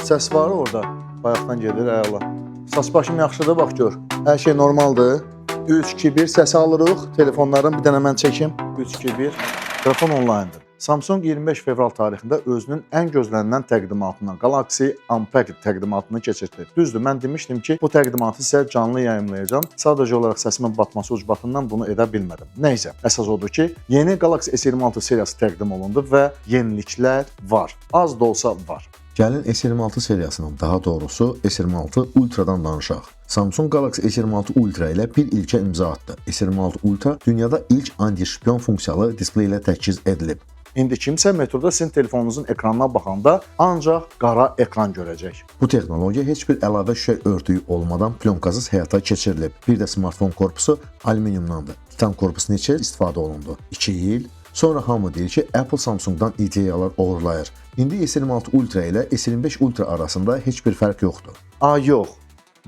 Səs var orada. Bayaqdan gedir, əla. Saç başım yaxşıdır, bax gör. Hər şey normaldır. 3, 2, 1 səsi alırıq. Telefonların bir dənə mən çəkim. 3, 2, 1. Telefon online'dır. Samsung 25 fevral tarixində özünün ən gözlənilən təqdimatından Galaxy Unpacked təqdimatını keçirdi. Düzdür, mən demişdim ki, bu təqdimatı sizə canlı yayımlayacağam. Sadəcə olaraq səsimin batması ucbatından bunu edə bilmədim. Nəysə, əsas odur ki, yeni Galaxy S26 seriyası təqdim olundu və yeniliklər var. Az da olsa var. Gəlin S26 seriyasının, daha doğrusu S26 Ultra'dan danışaq. Samsung Galaxy S26 Ultra ilə bir ilkə imza atdı. S26 Ultra dünyada ilk anti-şpion funksiyalı displey ilə təchiz edilib. İndi kimsə metroda sizin telefonunuzun ekranına baxanda ancaq qara ekran görəcək. Bu texnologiya heç bir əlavə şüşə örtüyü olmadan plyonkasız həyata keçirilib. Bir də smartfon korpusu alüminiumdandır. Titan korpusu neçə istifadə olundu? 2 il. Sonra hamı deyir ki, Apple Samsungdan ideyalar uğurlayır. İndi S26 Ultra ilə S25 Ultra arasında heç bir fərq yoxdur. Yox.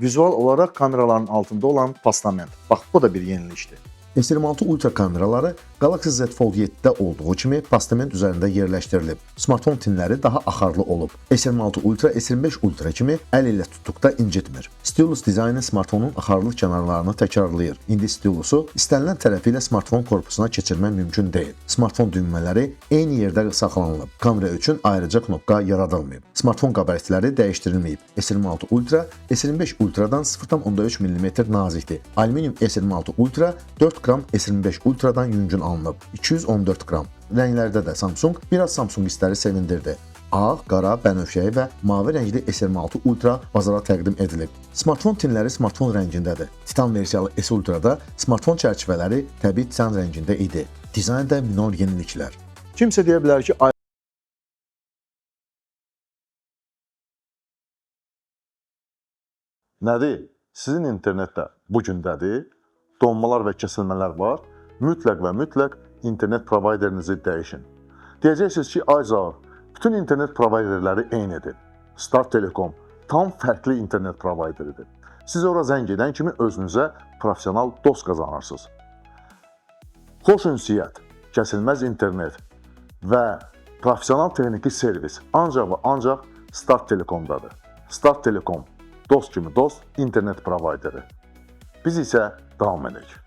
Vizual olaraq kameraların altında olan postament. Bax, bu da bir yenilikdir. S26 Ultra kameraları Galaxy Z Fold 7-də olduğu kimi postament üzərində yerləşdirilib. Smartfon tinləri daha axarlı olub. S26 Ultra S25 Ultra kimi əl ilə tutduqda incitmir. Stylus dizaynı smartfonun axarlı kənarlarını təkrarlayır. İndi stylus istənilən tərəfi ilə smartfon korpusuna keçirmək mümkün deyil. Smartfon düymələri eyni yerdə saxlanılıb. Kamera üçün ayrıca knopka yaradılmayıb. Smartfon qabaritləri dəyişdirilməyib. S26 Ultra S25 Ultradan 0.3 mm nazikdir. Alüminium S26 Ultra 4 qram S25 Ultradan yüngün alınıb. 214 qram. Rənglərdə də Samsung biraz Samsungistləri sevindirdi. Ağ, qara, bənövşəyi və mavi rəngli S26 Ultra bazara təqdim edilib. Smartfon tinləri smartfon rəngindədir. Titan versiyalı S Ultra'da smartfon çərçivələri təbii titan rəngində idi. Dizaynda minor yeniliklər. Kimsə deyə bilər ki, nədir? Sizin internetdə bu gündədir, donmalar və kəsilmələr var. Mütləq və mütləq internet provayderinizi dəyişin. Deyəcəksiniz ki, ayca, bütün internet provayderləri eynidir. Start Telekom tam fərqli internet provayderidir. Siz ora zəng edən kimi özünüzə professional dost qazanırsınız. Xoş ünsiyyət, kəsilməz internet və professional texniki servis ancaq və ancaq Start Telekomdadır. Start Telekom dost kimi dost internet provayderi. Biz isə davam edək.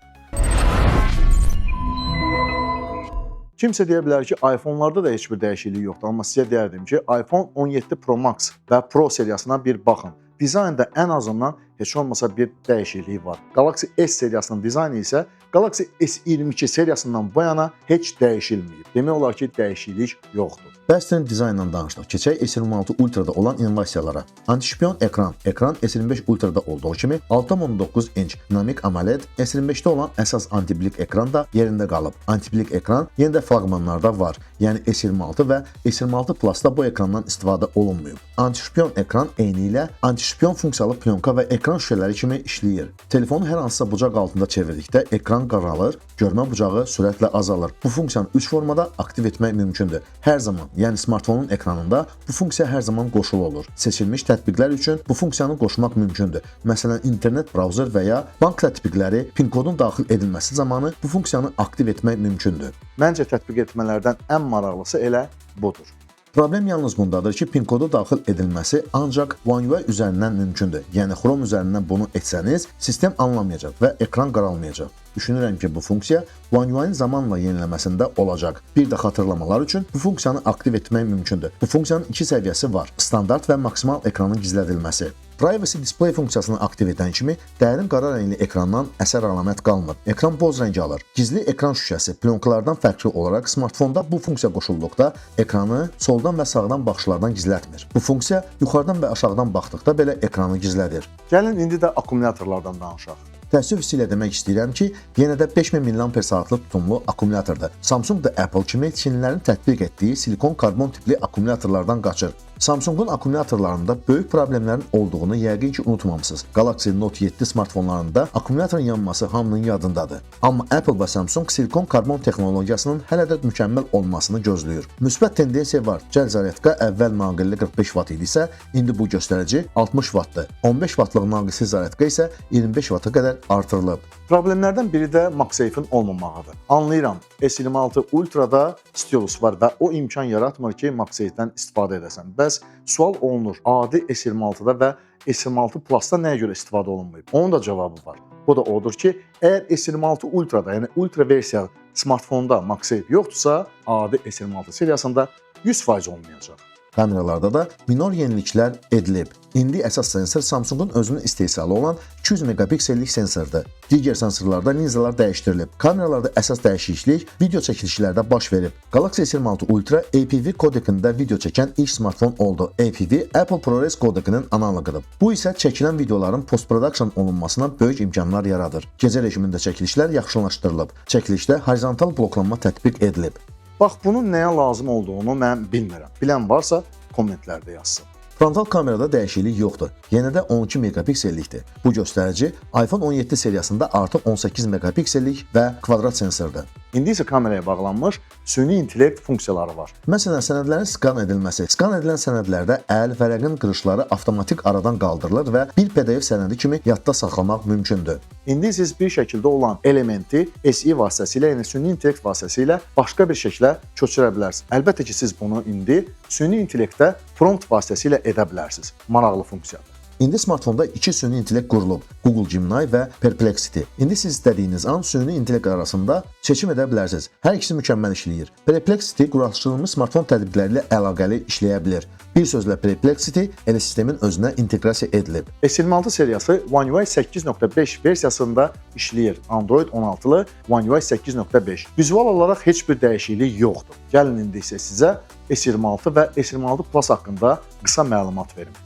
Kimsə deyə bilər ki, iPhone-larda da heç bir dəyişiklik yoxdur, amma sizə deyərdim ki, iPhone 17 Pro Max və Pro seriyasına bir baxın. Dizaynda ən azından heç olmasa bir dəyişiklik var. Galaxy S seriyasının dizaynı isə Galaxy S22 seriyasından bu yana heç dəyişilməyib. Demək olar ki, dəyişiklik yoxdur. Bəsdən dizayndan danışdıq. Keçək S26 Ultra'da olan innovasiyalara. Anti-şpion ekran. Ekran S25 Ultra'da olduğu kimi 6.9 inç dinamik AMOLED, S25'də olan əsas anti-blik ekran da yerində qalıb. Anti-blik ekran yenə də flaqmanlarda var. Yəni S26 və S26 Plus-da bu ekrandan istifadə olunmuyub. Anti-şpion ekran eyni ilə anti-şpion funksiyalı plyonka və ekran şüşələri kimi işləyir. Telefonu hər hansısa bucaq altında çevirdikdə ekran qaralır, görmə bucağı sürətlə azalır. Bu funksiyanı 3 formada aktiv etmək mümkündür. Hər zaman, yəni smartfonun ekranında bu funksiya hər zaman qoşulu olur. Seçilmiş tətbiqlər üçün bu funksiyanı qoşmaq mümkündür. Məsələn, internet brauzer və ya bank tətbiqləri PIN kodun daxil edilməsi zamanı bu funksiyanı aktiv etmək mümkündür. Məncə tətbiq etmələrdən ən maraqlısı elə budur. Problem yalnız bundadır ki, PIN kodu daxil edilməsi ancaq One UI üzərindən mümkündür. Yəni Chrome üzərindən bunu etsəniz, sistem anlamayacaq və ekran qaralmayacaq. Düşünürəm ki, bu funksiya One UI-nin zamanla yeniləməsində olacaq. Bir də xatırlamalar üçün bu funksiyanı aktiv etmək mümkündür. Bu funksiyanın 2 səviyyəsi var: standart və maksimal ekranın gizlədilməsi. Privacy Display funksiyasını aktiv edən kimi dərin qara rəngli ekrandan əsər əlamət qalmır. Ekran boz rəngi alır. Gizli ekran şüşəsi plyonkalardan fərqli olaraq smartfonda bu funksiya qoşulduqda ekranı soldan və sağdan baxışlardan gizlətmir. Bu funksiya yuxarıdan və aşağıdan baxdıqda belə ekranı gizlədir. Gəlin indi də akkumulyatorlardan danışaq. Təəssüf ilə demək istəyirəm ki, yenə də 5000 mAh-lı tutumlu akkumulyatordur. Samsung da Apple kimi Çinlilərin tətbiq etdiyi silikon karbon tipli akkumulyatorlardan qaçır. Samsung'un akkumulyatorlarında böyük problemlərin olduğunu yəqin ki unutmamısınız. Galaxy Note 7 smartfonlarında akkumulyatorun yanması hamının yadındadır. Amma Apple və Samsung silikon karbon texnologiyasının hələ də mükəmməl olmasını gözləyir. Müsbət tendensiya var. Cəl zaryadka əvvəl naqilli 45 Watt idisə, indi bu göstərici 60 Wattdır. 15 Wattlıq naqilsiz zaryadka isə 25 Watta qədər artırılıb. Problemlərdən biri də MagSafe'in olmamağıdır. Anlayıram, S26 Ultra'da stylus var və o imkan yaratmır ki, MagSafe'dən istifadə edəsən. Bəs sual olunur, adi S26-da və S26 Plus-da nəyə görə istifadə olunmayıb? Onun da cavabı var. Bu da odur ki, əgər S26 Ultra-da, yəni Ultra versiya smartfonda MagSafe yoxdursa, adi S26 seriyasında 100% olmayacaq. Kameralarda da minor yeniliklər edilib. İndi əsas sensor Samsungun özünün istehsalı olan 200 megapiksellik sensordur. Digər sensorlarda linzalar dəyişdirilib. Kameralarda əsas dəyişiklik video çəkilişlərdə baş verib. Galaxy S26 Ultra APV kodekində video çəkən ilk smartfon oldu. APV Apple ProRes kodekinin analogudur. Bu isə çəkilən videoların post-production olunmasına böyük imkanlar yaradır. Gecə rejimində çəkilişlər yaxşılaşdırılıb. Çəkilişdə horizontal bloklanma tətbiq edilib. Bax, bunun nəyə lazım olduğunu mən bilmirəm. Bilən varsa, kommentlərdə yazsın. Frontal kamerada dəyişiklik yoxdur. Yenə də 12 megapiksellikdir. Bu göstərici iPhone 17 seriyasında artıq 18 megapiksellik və kvadrat sensordur. İndi isə kameraya bağlanmış süni intellekt funksiyaları var. Məsələn, sənədlərin skan edilməsi. Skan edilən sənədlərdə əl, vərəqin qırışları avtomatik aradan qaldırılır və bir PDF sənədi kimi yadda saxlamaq mümkündür. İndi siz bir şəkildə olan elementi SE vasitəsilə, yəni süni intellekt vasitəsilə başqa bir şəklə köçürə bilərsiniz. Əlbəttə ki, siz bunu indi süni intellektdə prompt vasitəsilə edə bilərsiniz. Maraqlı funksiyadır. İndi smartfonda iki süni intellekt qurulub: Google Gemini və Perplexity. İndi siz istədiyiniz an süni intellekt arasında seçim edə bilərsiniz. Hər ikisi mükəmməl işləyir. Perplexity quraşdırılmış smartfon tətbiqləri ilə əlaqəli işləyə bilir. Bir sözlə Perplexity elə sistemin özünə inteqrasiya edilib. S26 seriyası One UI 8.5 versiyasında işləyir. Android 16-lı One UI 8.5. Vizual olaraq heç bir dəyişiklik yoxdur. Gəlin indi isə sizə S26 və S26 Plus haqqında qısa məlumat verim.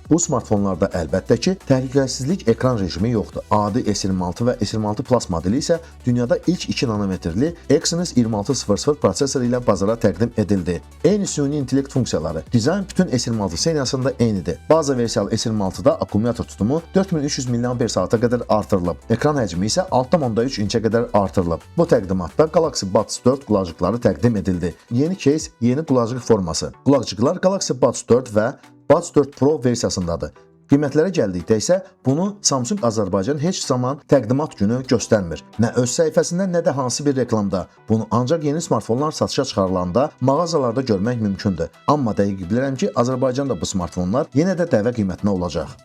Bu smartfonlarda əlbəttə ki, təhlükəsizlik ekran rejimi yoxdur. Adi S26 və S26 Plus modeli isə dünyada ilk 2 nanometrli Exynos 2600 prosesoru ilə bazara təqdim edildi. Eyni süni intellekt funksiyaları, dizayn bütün S26 seriyasında eynidir. Baza versiyalı S26-da akkumulyator tutumu 4300 mAh-a qədər artırılıb. Ekran həcmi isə 6.3 inçə qədər artırılıb. Bu təqdimatda Galaxy Buds 4 qulaqcıqları təqdim edildi. Yeni case, yeni qulaqcıq forması. Qulaqcıqlar Galaxy Buds 4 və Buds 4 Pro versiyasındadır. Qiymətlərə gəldikdə isə bunu Samsung Azərbaycan heç zaman təqdimat günü göstərmir. Nə öz səhifəsində, nə də hansı bir reklamda. Bunu ancaq yeni smartfonlar satışa çıxarılanda mağazalarda görmək mümkündür. Amma dəqiq bilirəm ki, Azərbaycanda bu smartfonlar yenə də dəvə qiymətinə olacaq.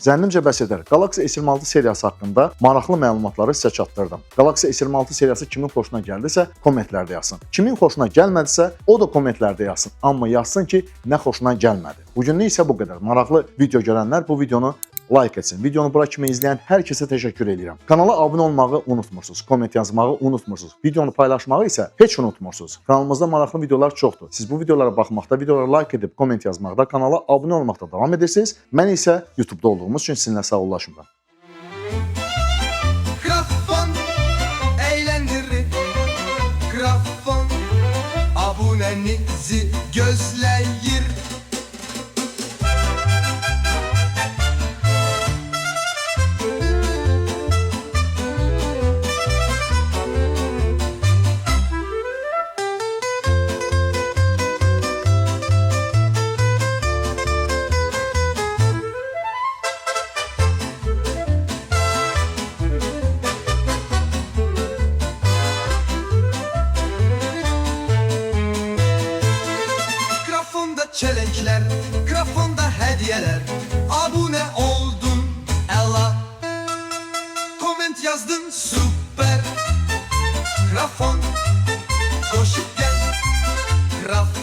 Zənnimcə bəs edər. Galaxy S26 seriyası haqqında maraqlı məlumatları sizə çatdırdım. Galaxy S26 seriyası kimin xoşuna gəldisə, kommentlərdə yazsın. Kimin xoşuna gəlmədisə, o da kommentlərdə yazsın. Amma yazsın ki, nə xoşuna gəlmədi. Bugünlük isə bu qədər. Maraqlı video görənlər bu videonu like etsin. Videonu bura kimi izləyən hər kəsə təşəkkür edirəm. Kanala abunə olmağı unutmursunuz. Komment yazmağı unutmursunuz. Videonu paylaşmağı isə heç unutmursunuz. Kanalımızda maraqlı videolar çoxdur. Siz bu videolara baxmaqda, videolara like edib komment yazmaqda, kanala abunə olmaqda davam edirsiniz. Mən isə YouTube-da olduğumuz üçün sizinlə sağollaşmıram. Grafon eğlendirir. Grafon abonenizi gözləyir. Çelenkler, grafonda hediyeler. Abone oldun, ela. Comment yazdın, süper. Grafon, koşup gel. Grafon.